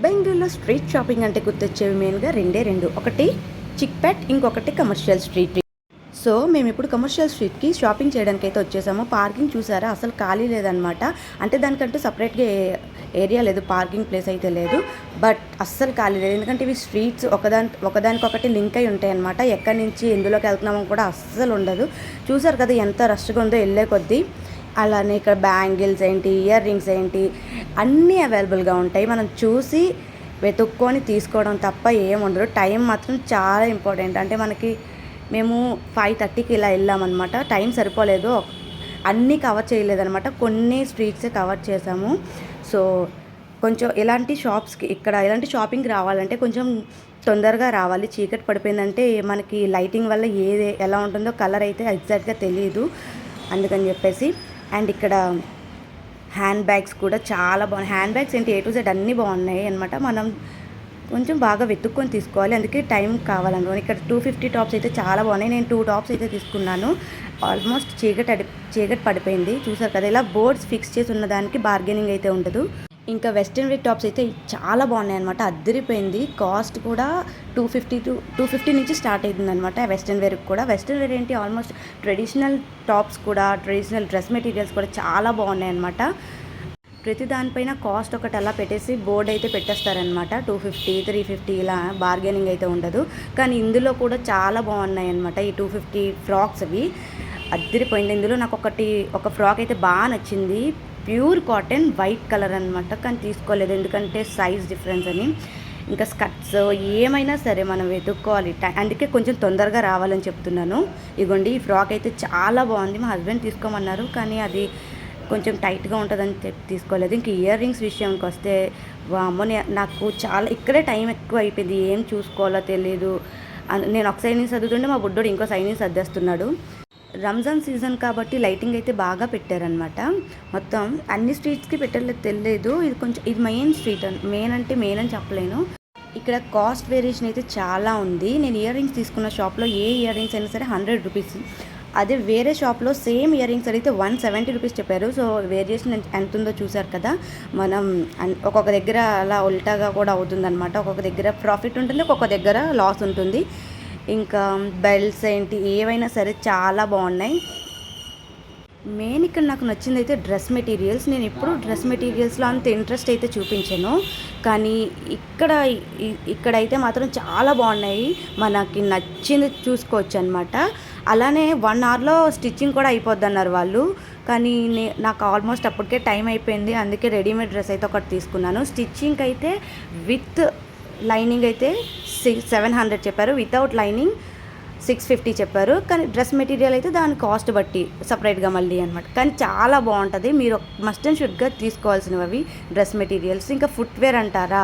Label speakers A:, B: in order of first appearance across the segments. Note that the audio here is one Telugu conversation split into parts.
A: బెంగళూరులో స్ట్రీట్ షాపింగ్ అంటే గుర్తొచ్చేవి మెయిన్గా రెండు, ఒకటి చిక్పేట్, ఇంకొకటి కమర్షియల్ స్ట్రీట్. సో మేము ఇప్పుడు కమర్షియల్ స్ట్రీట్కి షాపింగ్ చేయడానికి అయితే వచ్చేసాము. పార్కింగ్ చూసారా, అసలు ఖాళీ లేదనమాట. అంటే దానికంటూ సపరేట్గా ఏరియా లేదు, పార్కింగ్ ప్లేస్ అయితే లేదు. బట్ అస్సలు ఖాళీ లేదు, ఎందుకంటే ఇవి స్ట్రీట్స్ ఒకదానికొకటి లింక్ అయి ఉంటాయి అనమాట. ఎక్కడి నుంచి ఎందులోకి వెళ్తున్నామో కూడా అస్సలు ఉండదు. చూసారు కదా ఎంత రష్గా ఉందో వెళ్ళే కొద్దీ. అలానే ఇక్కడ బ్యాంగిల్స్ ఏంటి, ఇయర్ రింగ్స్ ఏంటి, అన్నీ అవైలబుల్గా ఉంటాయి. మనం చూసి వెతుక్కొని తీసుకోవడం తప్ప ఏం ఉండదు. టైం మాత్రం చాలా ఇంపార్టెంట్. అంటే మేము 5:30కి ఇలా వెళ్ళామన్నమాట. టైం సరిపోలేదు, అన్నీ కవర్ చేయలేదన్నమాట. కొన్ని స్ట్రీట్సే కవర్ చేసాము. సో కొంచెం ఇలాంటి షాపింగ్కి రావాలంటే కొంచెం తొందరగా రావాలి. చీకటి పడిపోయిందంటే మనకి లైటింగ్ వల్ల ఎలా ఉంటుందో కలర్ అయితే ఎగ్జాక్ట్గా తెలియదు. అందుకని చెప్పేసి. అండ్ ఇక్కడ హ్యాండ్ బ్యాగ్స్ కూడా చాలా బాగున్నాయి. హ్యాండ్ బ్యాగ్స్ ఏంటి, A to Z అన్నీ బాగున్నాయి అనమాట. మనం కొంచెం బాగా వెతుక్కొని తీసుకోవాలి, అందుకే టైం కావాలనుకోండి. ఇక్కడ 250 టాప్స్ అయితే చాలా బాగున్నాయి. నేను 2 టాప్స్ అయితే తీసుకున్నాను. ఆల్మోస్ట్ చీకటి పడిపోయింది. చూసారు కదా, ఇలా బోర్డ్స్ ఫిక్స్ చేసి ఉన్న దానికి బార్గెనింగ్ అయితే ఉండదు. ఇంకా వెస్ట్రన్ వేర్ టాప్స్ అయితే చాలా బాగున్నాయి అనమాట. అద్దరిపోయింది. కాస్ట్ కూడా 250 నుంచి స్టార్ట్ అవుతుంది అనమాట. వెస్ట్రన్ వేర్కి కూడా. వెస్ట్రన్ వేర్ ఏంటి, ఆల్మోస్ట్ ట్రెడిషనల్ టాప్స్ కూడా, ట్రెడిషనల్ డ్రెస్ మెటీరియల్స్ కూడా చాలా బాగున్నాయి అనమాట. ప్రతి దానిపైన కాస్ట్ ఒకటి అలా పెట్టేసి బోర్డు అయితే పెట్టేస్తారనమాట. 250, 350 ఇలా బార్గెనింగ్ అయితే ఉండదు. కానీ ఇందులో కూడా చాలా బాగున్నాయి అనమాట. ఈ 250 ఫ్రాక్స్ అవి అద్దరిపోయింది. ఇందులో నాకు ఒక ఫ్రాక్ అయితే బాగా నచ్చింది. ప్యూర్ కాటన్, వైట్ కలర్ అనమాట. కానీ తీసుకోలేదు, ఎందుకంటే సైజ్ డిఫరెన్స్ అని. ఇంకా స్కర్ట్స్ ఏమైనా సరే మనం వెతుక్కోవాలి, అందుకే కొంచెం తొందరగా రావాలని చెప్తున్నాను. ఇగోండి, ఈ ఫ్రాక్ అయితే చాలా బాగుంది. మా హస్బెండ్ తీసుకోమన్నారు, కానీ అది కొంచెం టైట్గా ఉంటుందని తీసుకోలేదు. ఇంక ఇయర్ రింగ్స్ విషయానికి వస్తే వామ్మో, నాకు చాలా ఇక్కడే టైం ఎక్కువ అయిపోయింది. ఏం చూసుకోవాలో తెలియదు. నేను ఒక సైడ్ నుంచి సర్దుతుంటే మా బుడ్డోడు ఇంకో సైడ్ నుంచి సర్దేస్తున్నాడు. రంజాన్ సీజన్ కాబట్టి లైటింగ్ అయితే బాగా పెట్టారనమాట. మొత్తం అన్ని స్ట్రీట్స్కి పెట్టలేదు తెలియదు. ఇది మెయిన్ స్ట్రీట్, మెయిన్ అని చెప్పలేను. ఇక్కడ కాస్ట్ వేరియేషన్ అయితే చాలా ఉంది. నేను ఇయర్ రింగ్స్ తీసుకున్న షాప్లో ఏ ఇయర్ రింగ్స్ అయినా సరే 100 రూపీస్. అదే వేరే షాప్లో సేమ్ ఇయర్ రింగ్స్ అడిగితే 170 రూపీస్ చెప్పారు. సో వేరియేషన్ ఎంత ఉందో చూసారు కదా. మనం ఒక్కొక్క దగ్గర అలా ఉల్టాగా కూడా అవుతుందన్నమాట. ఒక్కొక్క దగ్గర ప్రాఫిట్ ఉంటుంది, ఒక్కొక్క దగ్గర లాస్ ఉంటుంది. ఇంకా బెల్ట్స్ ఏంటి, ఏవైనా సరే చాలా బాగున్నాయి. మెయిన్ ఇక్కడ నాకు నచ్చింది అయితే డ్రెస్ మెటీరియల్స్. నేను ఎప్పుడు డ్రెస్ మెటీరియల్స్లో అంత ఇంట్రెస్ట్ అయితే చూపించాను, కానీ ఇక్కడైతే మాత్రం చాలా బాగున్నాయి. మనకి నచ్చింది చూసుకోవచ్చు అనమాట. అలానే 1 అవర్లో స్టిచ్చింగ్ కూడా అయిపోద్ది అన్నారు వాళ్ళు. కానీ నాకు ఆల్మోస్ట్ అప్పటికే టైం అయిపోయింది, అందుకే రెడీమేడ్ డ్రెస్ అయితే ఒకటి తీసుకున్నాను. స్టిచ్చింగ్ అయితే విత్ లైనింగ్ అయితే 700 చెప్పారు, వితౌట్ లైనింగ్ 650 చెప్పారు. కానీ డ్రెస్ మెటీరియల్ అయితే దాని కాస్ట్ బట్టి సపరేట్గా మళ్ళీ అనమాట. కానీ చాలా బాగుంటుంది. మీరు మస్ట్ అండ్ షుడ్గా తీసుకోవాల్సినవి అవి డ్రెస్ మెటీరియల్స్. ఇంకా ఫుట్వేర్ అంటారా,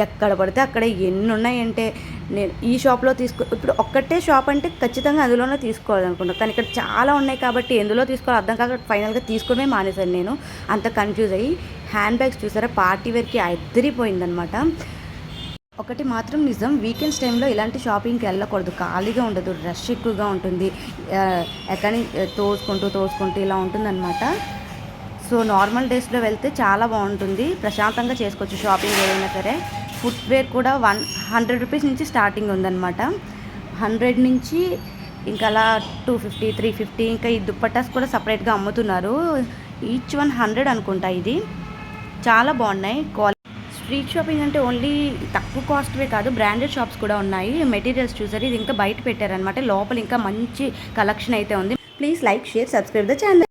A: ఎక్కడ పడితే అక్కడ ఎన్ని ఉన్నాయంటే, నేను ఈ షాప్లో ఇప్పుడు ఒక్కటే షాప్ అంటే ఖచ్చితంగా అందులోనే తీసుకోవాలనుకుంటాను. కానీ ఇక్కడ చాలా ఉన్నాయి కాబట్టి ఎందులో తీసుకోవాలో అర్థం కాక ఫైనల్గా తీసుకోవడమే మానేశాను నేను. అంత కన్ఫ్యూజ్ అయ్యి. హ్యాండ్ బ్యాగ్స్ చూసారా, పార్టీ వేర్కి అద్దరిపోయిందనమాట. ఒకటి మాత్రం నిజం, వీకెండ్స్ టైంలో ఇలాంటి షాపింగ్కి వెళ్ళకూడదు. ఖాళీగా ఉండదు, రష్ ఎక్కువగా ఉంటుంది. ఎక్కడి తోసుకుంటూ ఇలా ఉంటుందన్నమాట. సో నార్మల్ డేస్లో వెళ్తే చాలా బాగుంటుంది, ప్రశాంతంగా చేసుకోవచ్చు షాపింగ్ ఏదైనా సరే. ఫుట్వేర్ కూడా 100 రూపీస్ నుంచి స్టార్టింగ్ ఉందన్నమాట. 100 నుంచి ఇంకా అలా 250, 350. ఇంకా ఈ దుప్పటాస్ కూడా సపరేట్గా అమ్ముతున్నారు. ఈచ్ 100 అనుకుంటా. ఇది చాలా బాగున్నాయి. స్ట్రీట్ షాపింగ్ అంటే ఓన్లీ తక్కువ కాస్ట్వే కాదు, బ్రాండెడ్ షాప్స్ కూడా ఉన్నాయి. మెటీరియల్స్ చూసారు, ఇది ఇంకా బయట పెట్టారనమాట. లోపల ఇంకా మంచి కలెక్షన్ అయితే ఉంది. Please like, share, subscribe the channel.